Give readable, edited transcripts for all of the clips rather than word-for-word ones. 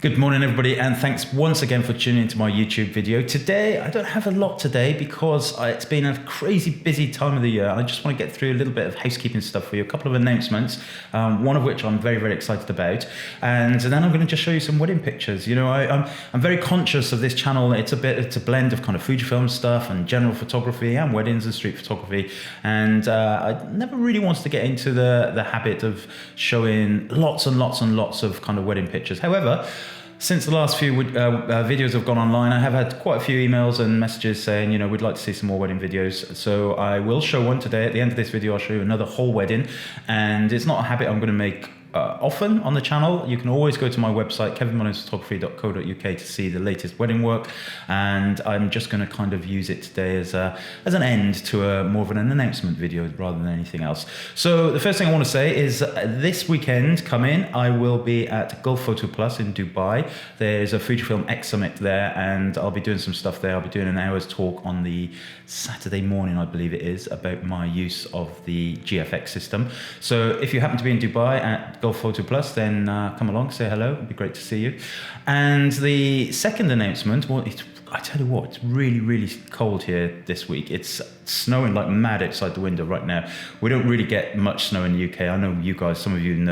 Good morning, everybody, and thanks once again for tuning into my YouTube video. Today, I don't have a lot today because it's been a crazy busy time of the year. I just want to get through a little bit of housekeeping stuff for you, a couple of announcements, one of which I'm very, very excited about. And then I'm going to just show you some wedding pictures. You know, I'm very conscious of this channel. It's a blend of kind of Fujifilm stuff and general photography and weddings and street photography. And I never really wanted to get into the habit of showing lots and lots and lots of kind of wedding pictures. However, since the last few videos have gone online, I have had quite a few emails and messages saying, you know, we'd like to see some more wedding videos. So I will show one today. At the end of this video, I'll show you another whole wedding. And it's not a habit I'm going to make often on the channel. You can always go to my website, kevinmullinsphotography.co.uk, to see the latest wedding work. And I'm just going to kind of use it today as an end to more of an announcement video rather than anything else. So the first thing I want to say is this weekend coming, I will be at Gulf Photo Plus in Dubai. There's a Fujifilm X Summit there, and I'll be doing some stuff there. I'll be doing an hour's talk on the Saturday morning, I believe it is, about my use of the GFX system. So if you happen to be in Dubai at Gulf Photo Plus, then come along, say hello. It'd be great to see you. And the second announcement, well, I tell you what, it's really, really cold here this week. It's snowing like mad outside the window right now. We don't really get much snow in the UK. I know you guys, some of you in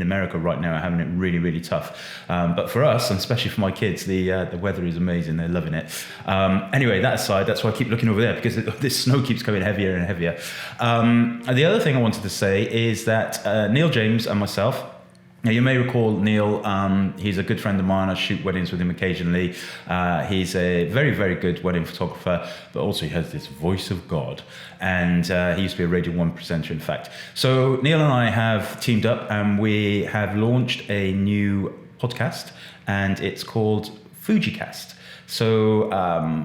America right now are having it really, really tough. But for us, and especially for my kids, the weather is amazing. They're loving it. Anyway, that aside, that's why I keep looking over there, because this snow keeps coming heavier and heavier. And the other thing I wanted to say is that Neale James and myself, now, you may recall Neale, he's a good friend of mine. I shoot weddings with him occasionally. He's a very, very good wedding photographer, but also he has this voice of God. And he used to be a Radio 1 presenter, in fact. So Neale and I have teamed up, and we have launched a new podcast, and it's called Fujicast. So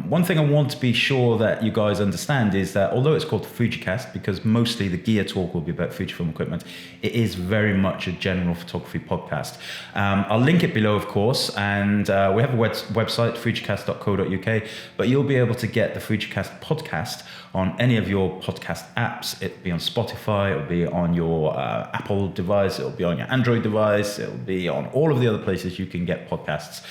one thing I want to be sure that you guys understand is that although it's called the Fujicast, because mostly the gear talk will be about Fujifilm equipment, it is very much a general photography podcast. I'll link it below, of course, and we have a website, fujicast.co.uk, but you'll be able to get the Fujicast podcast on any of your podcast apps. It'll be on Spotify, it'll be on your Apple device, it'll be on your Android device, it'll be on all of the other places you can get podcasts.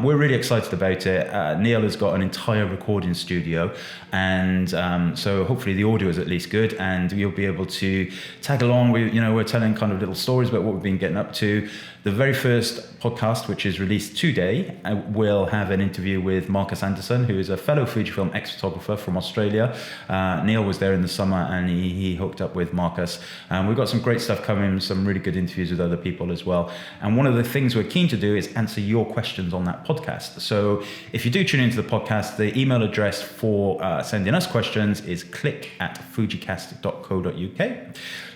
We're really excited about it. Neale has got an entire recording studio, and so hopefully the audio is at least good, and you'll be able to tag along. We're telling kind of little stories about what we've been getting up to. The very first podcast, which is released today, will have an interview with Marcus Anderson, who is a fellow Fujifilm ex-photographer from Australia. Neale was there in the summer, and he hooked up with Marcus. We've got some great stuff coming, some really good interviews with other people as well. And one of the things we're keen to do is answer your questions on that podcast. So if you do tune into the podcast, the email address for sending us questions is click@fujicast.co.uk.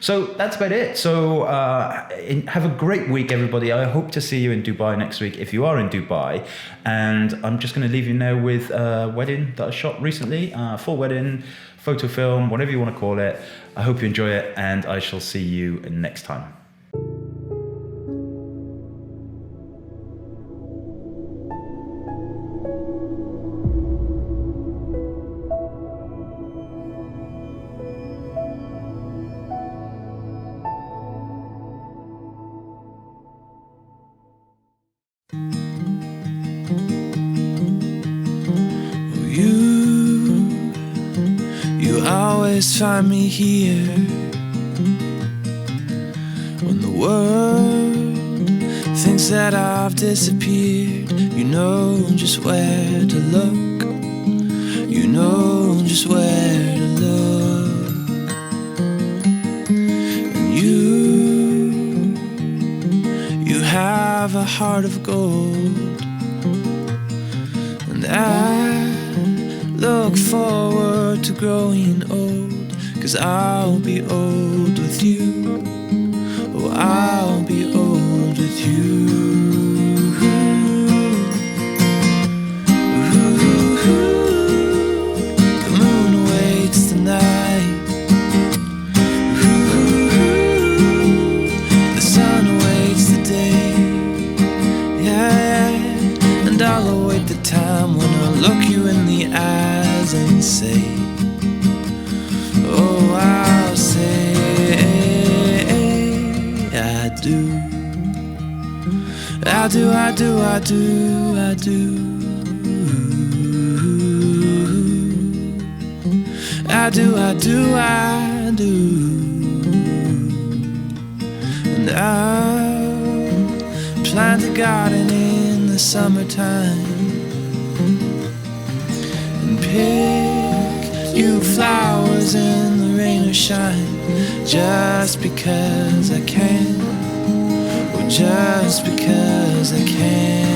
So that's about it. So have a great week, everybody. I hope to see you in Dubai next week if you are in Dubai. And I'm just going to leave you now with a wedding that I shot recently, full wedding, photo film, whatever you want to call it. I hope you enjoy it, and I shall see you next time. You always find me here when the world thinks that I've disappeared. You know just where to look. You know just where to look. And you have a heart of gold. And I look forward to growing old, 'cause I'll be old with you. Oh, I'll be old with you. The moon awaits the night. The sun awaits the day. Yeah, and I'll await the time when I'll look you in the eyes and say, oh, I'll say I do. I do, I do, I do, I do. I do, I do, I do. And I plant a garden in the summertime and pick you flowers in the rain or shine, just because I can, or just because I can.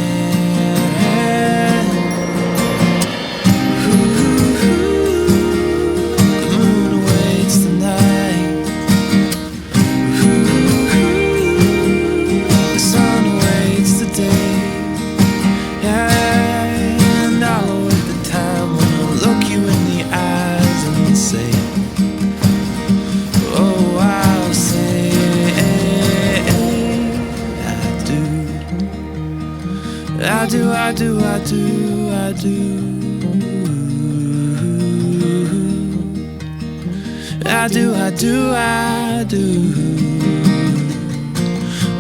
I do, I do, I do, I do. I do, I do, I do.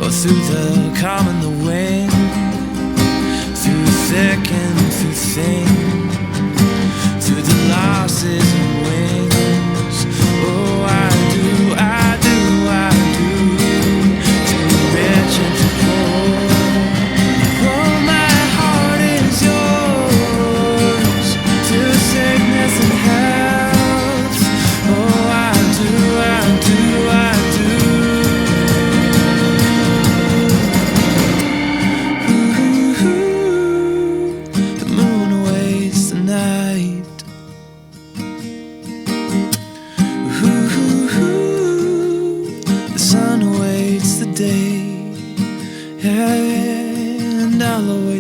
Or through the calm and the wind, through thick and through thin, through the losses and wins. Oh, I do, I do, I do. Too rich and too poor.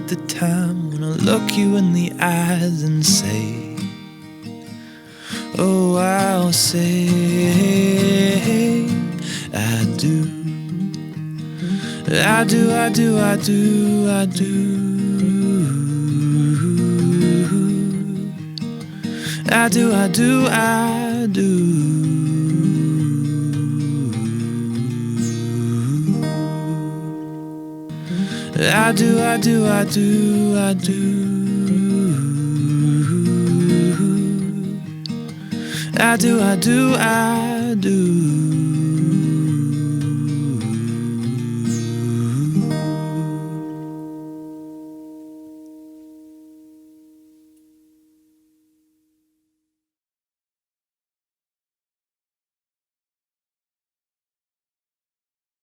The time when I look you in the eyes and say, oh, I'll say I do. I do, I do, I do, I do. I do, I do, I do. I do, I do, I do, I do. I do, I do, I do.